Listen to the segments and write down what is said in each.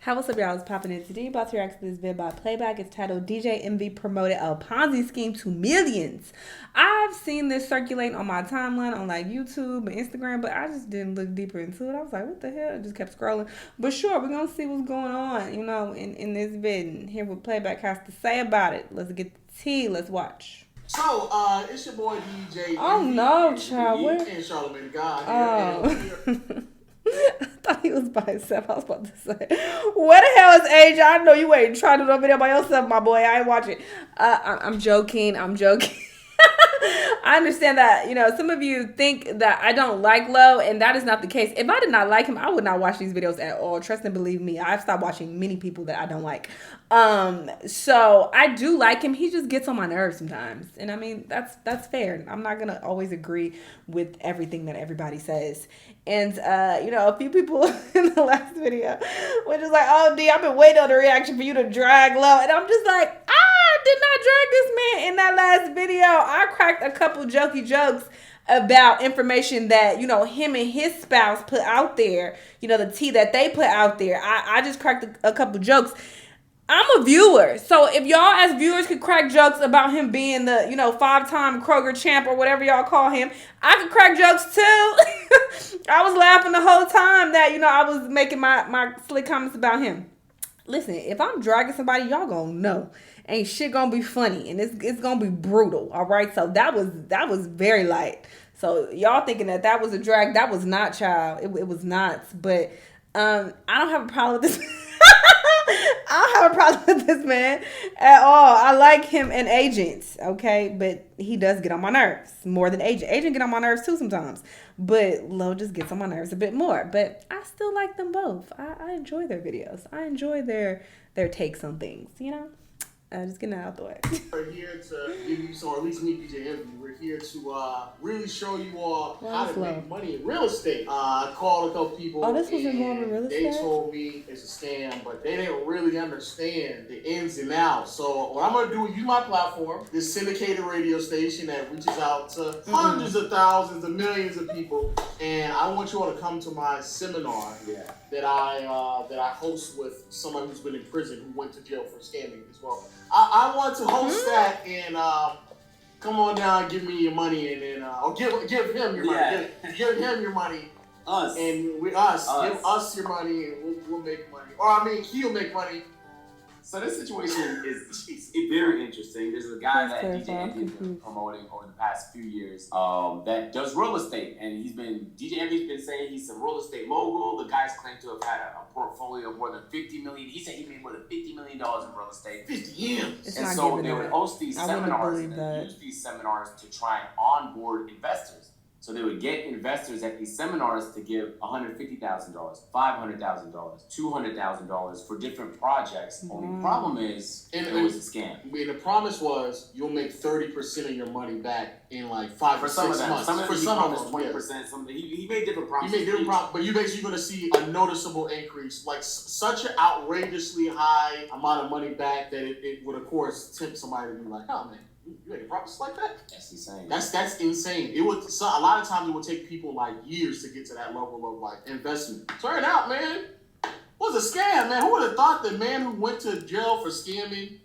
How what's up, y'all? It's popping in today. About to react to this vid by Playback. It's titled DJ MV promoted a Ponzi scheme to millions. I've seen this circulate on my timeline on like YouTube and Instagram, but I just didn't look deeper into it. I was like, what the hell? I just kept scrolling. But sure, we're gonna see what's going on, in this vid and hear what Playback has to say about it. Let's get the tea. Let's watch. So, it's your boy DJ. Oh no, child. Where? And Charlamagne God Oh. I thought he was by himself. I was about to say, where the hell is AJ? I know you ain't trying to do no video by yourself, my boy. I ain't watching. I'm joking. I'm joking. I understand that, some of you think that I don't like Low, and that is not the case. If I did not like him, I would not watch these videos at all. Trust and believe me, I've stopped watching many people that I don't like. So I do like him. He just gets on my nerves sometimes. And I mean, that's fair. I'm not going to always agree with everything that everybody says. And, a few people in the last video were just like, oh, D, I've been waiting on the reaction for you to drag Low. And I'm just like, I did not drag this man in that last video. I cracked a couple jokey jokes about information that, him and his spouse put out there, the tea that they put out there. I just cracked a couple jokes. I'm a viewer. So if y'all as viewers could crack jokes about him being the, 5-time Kroger champ or whatever y'all call him, I could crack jokes too. I was laughing the whole time that, I was making my slick comments about him. Listen, if I'm dragging somebody, y'all gonna know. Ain't shit gonna be funny, and it's gonna be brutal. All right, so that was very light. So y'all thinking that was a drag? That was not, child. It was not. But I don't have a problem with this. I don't have a problem with this man at all. I like him and Agent, okay? But he does get on my nerves more than Agent. Agent get on my nerves too sometimes. But Low just gets on my nerves a bit more. But I still like them both. I enjoy their videos. I enjoy their takes on things, just getting that out the way. We're here to give you some, or at least me, DJ Envy. We're here to really show you all how to make money in real estate. I called a couple people. Oh, this was involved in real estate? They told me it's a scam, but they didn't really understand the ins and outs. So what I'm going to do is use my platform, this syndicated radio station that reaches out to hundreds of thousands of millions of people. And I want you all to come to my seminar that I host with someone who's been in prison who went to jail for scamming as well. I want to host that and come on down and give me your money and then or give him your money. Give him your money. Us. And give us your money and we'll make money. Or I mean he'll make money. So this situation is very interesting. There's a guy that DJ Envy's been promoting over the past few years that does real estate. And DJ Envy's been saying he's a real estate mogul. The guy's claimed to have had a portfolio of more than $50 million. He said he made more than $50 million in real estate. 50 years. And so they would host these seminars and use these seminars to try and onboard investors. So they would get investors at these seminars to give $150,000, $500,000, $200,000 for different projects. Only problem is it was a scam. And the promise was you'll make 30% of your money back in like 5 or 6 months. For some of them, 20%. He made different promises. He made different promises, but you're basically going to see a noticeable increase, like such an outrageously high amount of money back that it would of course tempt somebody to be like, oh man. You ain't promise like that? That's insane. That's insane. It would a lot of times it would take people like years to get to that level of like investment. Turn out, man, it was a scam, man. Who would have thought the man who went to jail for scamming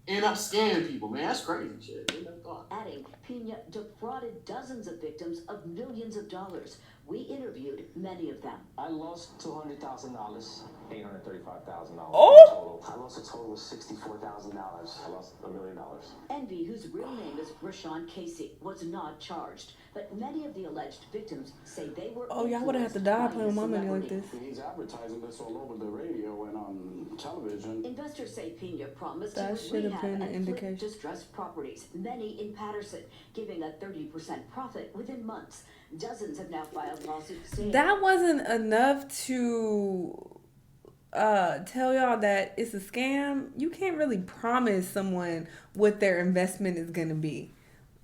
end up scamming people, man? That's crazy shit. Who would have thought? Adding, Pena defrauded dozens of victims of millions of dollars. We interviewed many of them. I lost $200,000, $835,000 Oh! total. I lost a total of $64,000. I lost $1 million. Envy, whose real name is Rashawn Casey, was not charged, but many of the alleged victims say they were. Oh, y'all would have to die playing with my money like this. He's advertising this all over the radio and on television. Investors say Pena promised That to should have been rehab an and flip indication. distressed properties, many in Patterson, giving a 30% profit within months. Dozens have now filed lawsuits saying That wasn't enough to tell y'all that it's a scam. You can't really promise someone what their investment is going to be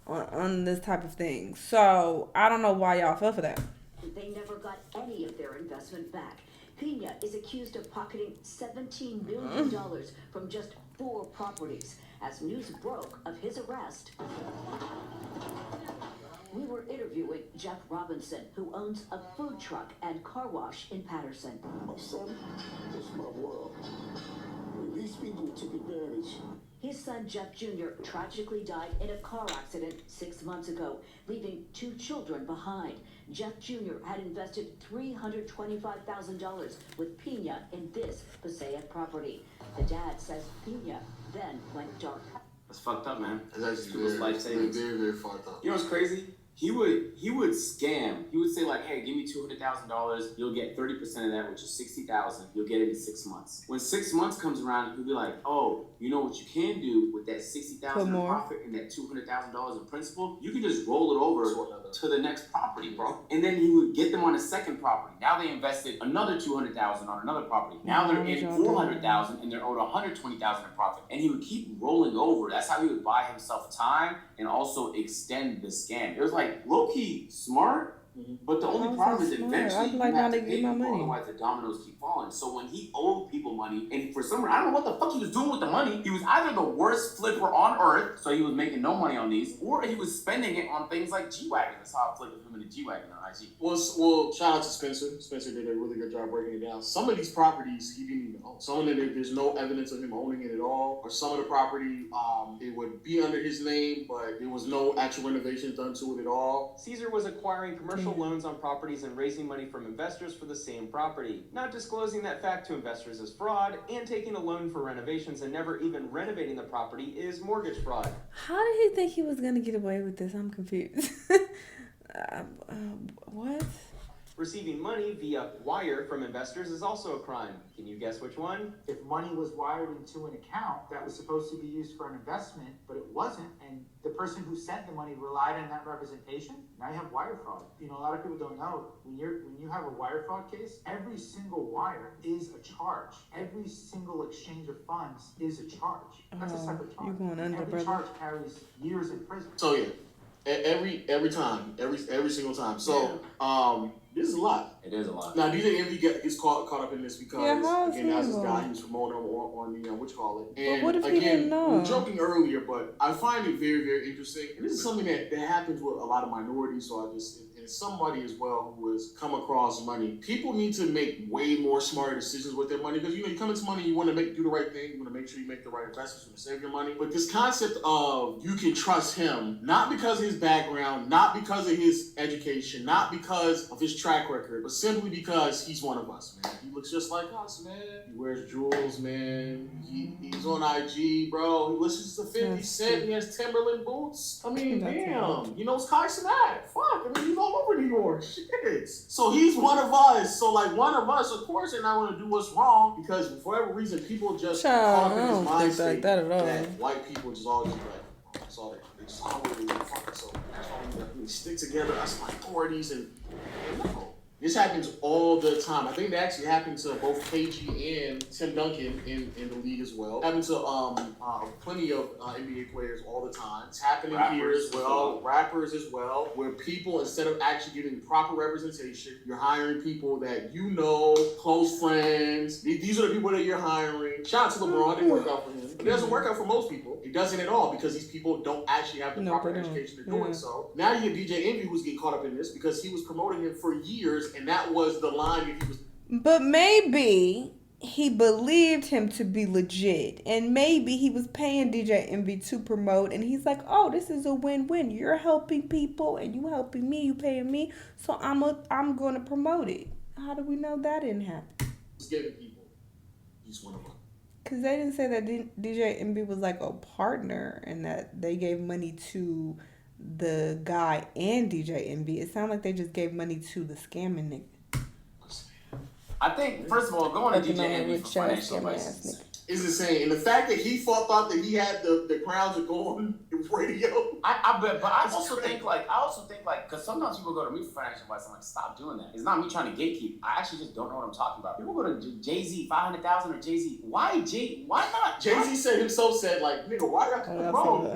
on this type of thing. So I don't know why y'all fell for that. they never got any of their investment back. Pena is accused of pocketing $17 million from just 4 properties. As news broke of his arrest, We were interviewing Jeff Robinson, who owns a food truck and car wash in Patterson. My son, this is my world. These people took advantage. His son Jeff Jr. tragically died in a car accident 6 months ago, leaving 2 children behind. Jeff Jr. had invested $325,000 with Pena in this Passaic property. The dad says Pena then went dark. That's fucked up, man. That's people's life savings. Very, very fucked up. You know what's crazy? He would scam. He would say like, "Hey, give me $200,000. You'll get 30% of that, which is $60,000. You'll get it in 6 months." When 6 months comes around, he'll be like, "Oh, you know what you can do with that $60,000 in profit and that $200,000 in principal? You can just roll it over to the next property, bro." And then he would get them on a second property. Now they invested another $200,000 on another property. Now they're in $400,000 and they're owed $120,000 in profit. And he would keep rolling over. That's how he would buy himself time and also extend the scam. It was like low-key smart, but the only problem is eventually you have to pay people, otherwise the dominoes keep falling. So when he owed people money, and for some reason, I don't know what the fuck he was doing with the money, he was either the worst flipper on earth, so he was making no money on these, or he was spending it on things like G-Wagon. That's how I flipped him in a G-Wagon on IG. Well, shout out to Spencer. Spencer did a really good job breaking it down. Some of these properties he didn't even own. Some of them, there's no evidence of him owning it at all. Or some of the property, it would be under his name, but there was no actual renovations done to it at all. Caesar was acquiring commercial loans on properties and raising money from investors for the same property. Not disclosing that fact to investors is fraud, and taking a loan for renovations and never even renovating the property is mortgage fraud. How did he think he was going to get away with this? I'm confused. What? Receiving money via wire from investors is also a crime. Can you guess which one? If money was wired into an account that was supposed to be used for an investment, but it wasn't, and the person who sent the money relied on that representation, now you have wire fraud. You know, a lot of people don't know, when you have a wire fraud case, every single wire is a charge. Every single exchange of funds is a charge. That's a separate charge. You're going under, every brother. charge carries years in prison. So yeah, every time, every single time. So this is a lot. It is a lot. Now, do you think Envy gets caught up in this because again, as this guy, he was promoting on the and but what if again, he didn't know? we were joking earlier, but I find it very, very interesting. And this is something that happens with a lot of minorities. So I just and somebody as well who has come across money. People need to make way more smarter decisions with their money because you come into money, you want to do the right thing, you want to make sure you make the right investments, you want to save your money. But this concept of you can trust him, not because of his background, not because of his education, not because of his track record, but simply because he's one of us, man. He looks just like us, man. He wears jewels, man. He's on IG, bro. He listens to 50 Cent. He has Timberland boots. I mean, damn. You know, it's Kai Cenat. Fuck. I mean, he's all over New York. Shit. So he's one of us. So, like, one of us, of course, they're not going to do what's wrong because for whatever reason, people just caught up in this mind state that white people just always like, that's all they just always fuck. So that's why we stick together as minorities and no. This happens all the time. I think that actually happened to both KG and Tim Duncan in the league as well. It happened to plenty of NBA players all the time. It's happening here as well. Rappers as well, where people, instead of actually giving proper representation, you're hiring people that you know, close friends. These are the people that you're hiring. Shout out to LeBron. It worked out for him. It doesn't work out for most people. It doesn't at all because these people don't actually have the proper education to do it. So now you have DJ Envy who's getting caught up in this because he was promoting him for years. And that was the line that he was. But maybe he believed him to be legit, and maybe he was paying DJ Envy to promote, and he's like, "Oh, this is a win-win. You're helping people, and you helping me. You paying me, so I'm going to promote it." How do we know that didn't happen? He's giving people. He's one of them. Because they didn't say that DJ Envy was like a partner, and that they gave money to the guy and DJ Envy. It sounded like they just gave money to the scamming nigga. I think, first of all, going to DJ Envy for financial advice is insane. And the fact that he thought that he had the crowns of gold radio. I also think, because sometimes people go to me for financial advice. I'm like, stop doing that. It's not me trying to gatekeep. I actually just don't know what I'm talking about. People go to Jay-Z, 500,000 or Jay-Z. Why not? Jay-Z said himself, like, nigga, why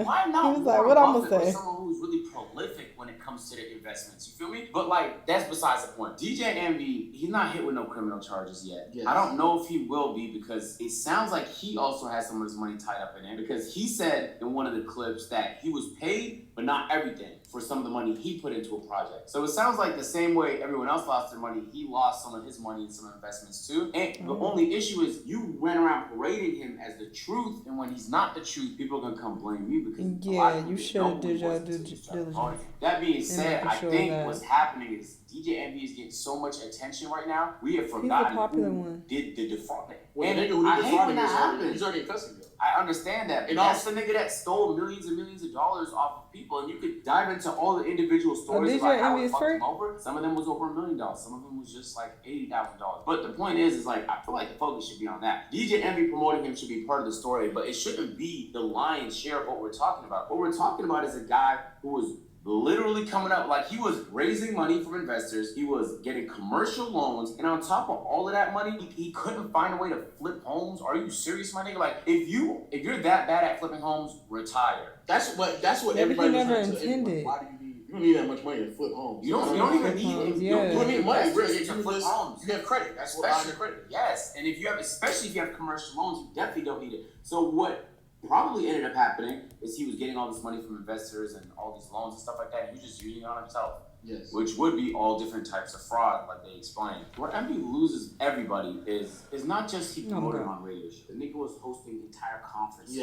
why not? He was like, what I'm going to say? Someone who's really prolific when it comes to their investments. You feel me? But, like, that's besides the point. DJ Envy, he's not hit with no criminal charges yet. Yes. I don't know if he will be because it sounds like he also has some of his money tied up in it because he said in one of the clips that he was paid, but not everything. for some of the money he put into a project. So it sounds like the same way everyone else lost their money, he lost some of his money in some investments too. And the only issue is you went around parading him as the truth, and when he's not the truth, people are gonna come blame you because you should have did your due diligence. That being said, I think that. what's happening is DJ Envy is getting so much attention right now. We have forgotten who did the defrauding. Well, and the nigga who I did hate defrauding when that happens. he's already in custody. I understand that, but And that's the nigga that stole millions and millions of dollars off of people, and you could dive into all the individual stories about how it fucked him over. Some of them was over $1 million, some of them was just like $80,000. But the point is like I feel like the focus should be on that. DJ Envy promoting him should be part of the story, but it shouldn't be the lion's share of what we're talking about. What we're talking about is a guy who was literally coming up, like he was raising money from investors, he was getting commercial loans, and on top of all of that money, he couldn't find a way to flip homes. Are you serious, my nigga? Like if you're that bad at flipping homes, retire. That's what everybody never intended. Why do you don't need that much money to flip homes. You don't even need you don't need money, really. To flip homes. You have credit. That's what buying your credit. Yes, and especially if you have commercial loans, you definitely don't need it. So what probably ended up happening is he was getting all this money from investors and all these loans and stuff like that, and he was just using it on himself. Yes. Which would be all different types of fraud, like they explained. Where MB loses everybody is not just he promoted him on radio show. The nigga was hosting entire conferences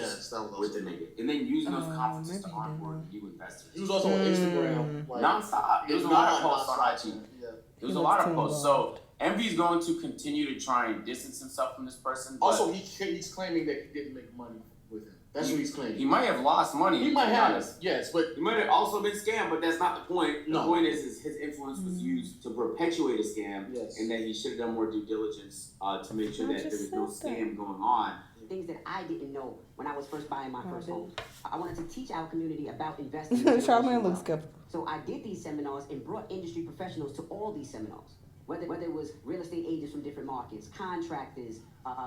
with the nigga. And then using those conferences to onboard new investors. He was also on Instagram. Like, nonstop. There was a lot of posts on IG. Yeah. There was a lot of posts. So MV is going to continue to try and distance himself from this person. Also, he's claiming that he didn't make money with him. That's what he's claiming. He might have lost money. He might have, yes, but he might have also been scammed. But that's not the point. The point is his influence was used to perpetuate a scam, and that he should have done more due diligence to make sure that there was no scam going on. Things that I didn't know when I was first buying my first home. I wanted to teach our community about investing. Charlamagne looks skeptical. So I did these seminars and brought industry professionals to all these seminars. Whether it was real estate agents from different markets, contractors,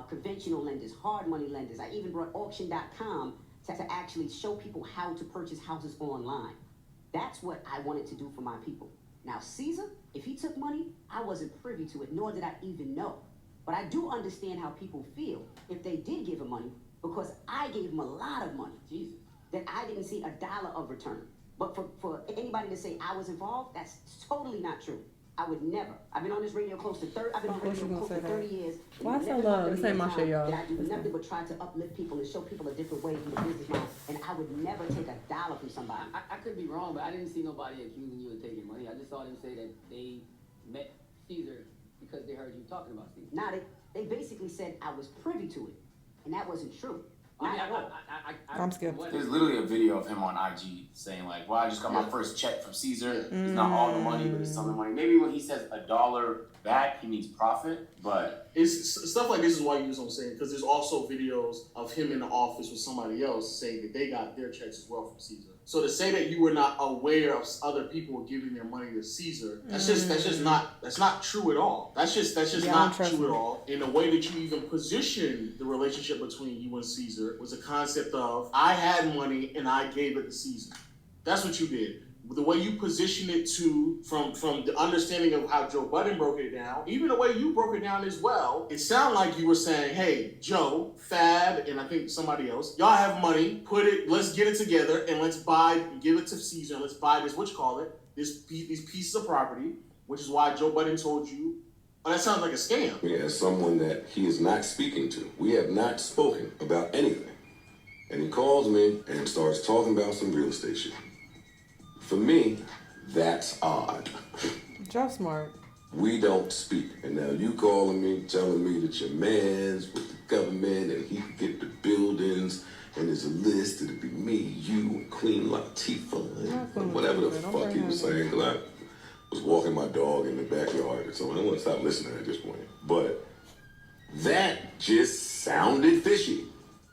conventional lenders, hard money lenders. I even brought auction.com to actually show people how to purchase houses online. That's what I wanted to do for my people. Now, Caesar, if he took money, I wasn't privy to it, nor did I even know. But I do understand how people feel if they did give him money, because I gave him a lot of money, Jesus, that I didn't see a dollar of return. But for anybody to say I was involved, that's totally not true. I would never. I've been on this radio close to 30. I've been on radio close to 30 years. Why so long? This ain't my shit, y'all. I do nothing but try to uplift people and show people a different way from the business model. And I would never take a dollar from somebody. I could be wrong, but I didn't see nobody accusing you of taking money. I just saw them say that they met Caesar because they heard you talking about Caesar. Nah, they basically said I was privy to it, and that wasn't true. I'm scared. There's literally a video of him on IG saying like, well, I just got my first check from Caesar. It's not all the money, but it's some of the money. Maybe when he says $1 back, he means profit, but it's stuff like this is why you use what I'm saying, because there's also videos of him in the office with somebody else saying that they got their checks as well from Caesar. So to say that you were not aware of other people giving their money to Caesar, that's not true at all. That's just not true at all. In the way that you even position the relationship between you and Caesar was a concept of I had money and I gave it to Caesar. That's what you did. The way you position it from the understanding of how Joe Budden broke it down, even the way you broke it down as well, it sounded like you were saying, hey, Joe, Fab, and I think somebody else, y'all have money, let's get it together, and let's give it to Caesar, and let's buy these pieces of property, which is why Joe Budden told you, oh, that sounds like a scam. Yeah, as someone that he is not speaking to. We have not spoken about anything. And he calls me and starts talking about some real estate shit. For me, that's odd. Joe smart. We don't speak. And now you calling me, telling me that your man's with the government and he can get the buildings and there's a list, it'll be me, you, and Queen Latifah, and whatever the fuck he was saying, because I was walking my dog in the backyard, so I don't want to stop listening at this point. But that just sounded fishy.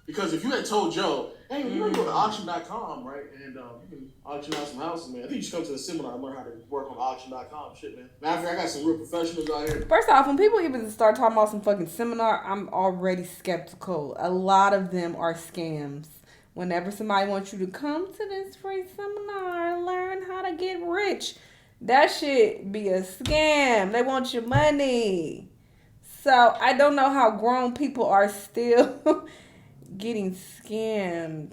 Because if you had told Joe, hey, you want to go to auction.com, right? And you can auction out some houses, man. I think you should come to the seminar and learn how to work on auction.com shit, man. Matter of fact, I got some real professionals out here. First off, when people even start talking about some fucking seminar, I'm already skeptical. A lot of them are scams. Whenever somebody wants you to come to this free seminar and learn how to get rich, that shit be a scam. They want your money. So I don't know how grown people are still getting scammed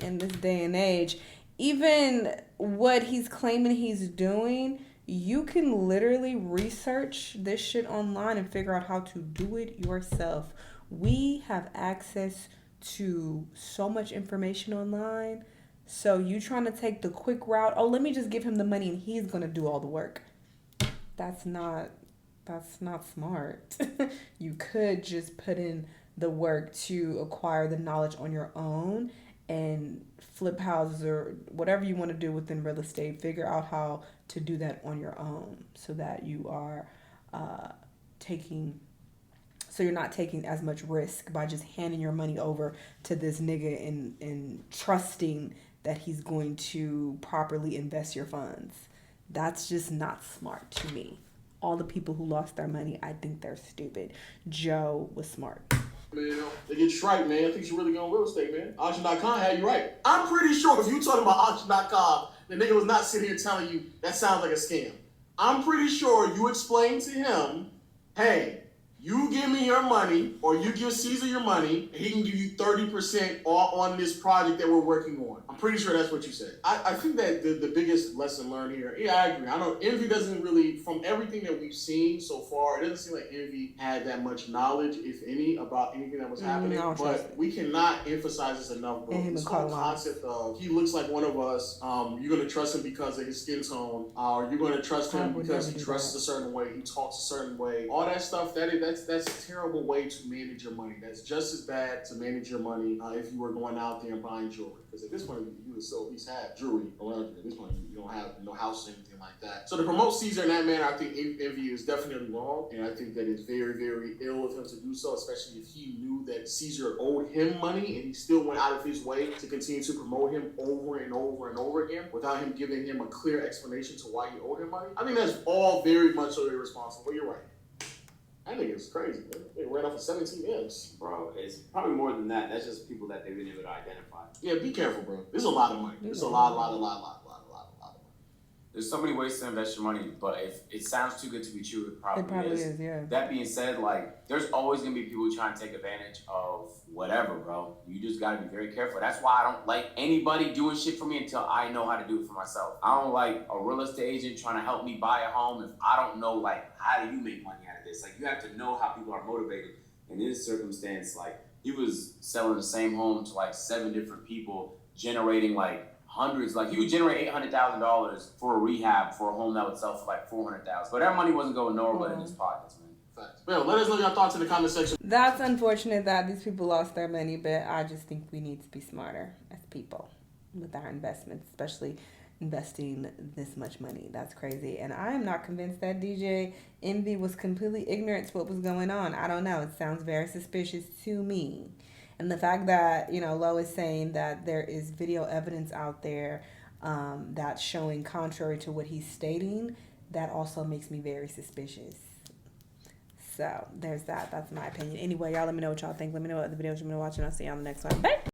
in this day and age. Even what he's claiming he's doing, you can literally research this shit online and figure out how to do it yourself. We have access to so much information online. So you trying to take the quick route, oh, let me just give him the money and he's going to do all the work. That's not smart. You could just put in the work to acquire the knowledge on your own and flip houses or whatever you want to do within real estate. Figure out how to do that on your own so that you are you're not taking as much risk by just handing your money over to this nigga and trusting that he's going to properly invest your funds. That's just not smart to me. All the people who lost their money, I think they're stupid. Joe was smart. Man, they get right, man. I think you really going real estate, man. Auction.com had you right. I'm pretty sure if you talking about Auction.com, the nigga was not sitting here telling you that sounds like a scam. I'm pretty sure you explained to him, hey, you give me your money, or you give Caesar your money, and he can give you 30% on this project that we're working on. I'm pretty sure that's what you said. I think that the biggest lesson learned here, yeah, I agree. I know Envy doesn't really, from everything that we've seen so far, it doesn't seem like Envy had that much knowledge, if any, about anything that was happening. But we cannot emphasize this enough, bro. This whole concept of he looks like one of us, you're going to trust him because of his skin tone, or you're going to trust him because he dresses a certain way, he talks a certain way. All that stuff, that's a terrible way to manage your money. That's just as bad to manage your money if you were going out there and buying jewelry. Because at this point, you would still at least have jewelry around you. At this point, you don't have no house or anything like that. So to promote Caesar in that manner, I think Envy is definitely wrong. And I think that it's very, very ill of him to do so, especially if he knew that Caesar owed him money and he still went out of his way to continue to promote him over and over and over again without him giving him a clear explanation to why he owed him money. I think that's all very much so irresponsible. But you're right. That nigga is crazy, man. They ran off of 17 M's. Bro, it's probably more than that. That's just people that they've been able to identify. Yeah, be careful, bro. There's a lot of money. There's a lot of money. There's so many ways to invest your money, but if it sounds too good to be true, it probably is. Yeah. That being said, like, there's always gonna be people trying to take advantage of whatever, bro. You just gotta be very careful. That's why I don't like anybody doing shit for me until I know how to do it for myself. I don't like a real estate agent trying to help me buy a home if I don't know, like, how do you make money out of this? Like, you have to know how people are motivated. In this circumstance, like, he was selling the same home to like 7 different people, generating like hundreds, like he would generate $800,000 for a rehab for a home that would sell for like $400,000. But that money wasn't going nowhere but in his pockets, man. Facts. Well, let us know your thoughts in the comment section. That's unfortunate that these people lost their money, but I just think we need to be smarter as people with our investments, especially investing this much money. That's crazy. And I am not convinced that DJ Envy was completely ignorant to what was going on. I don't know. It sounds very suspicious to me. And the fact that, Lo is saying that there is video evidence out there that's showing contrary to what he's stating, that also makes me very suspicious. So there's that. That's my opinion. Anyway, y'all let me know what y'all think. Let me know what other videos you're going to watch, and I'll see you on the next one. Bye!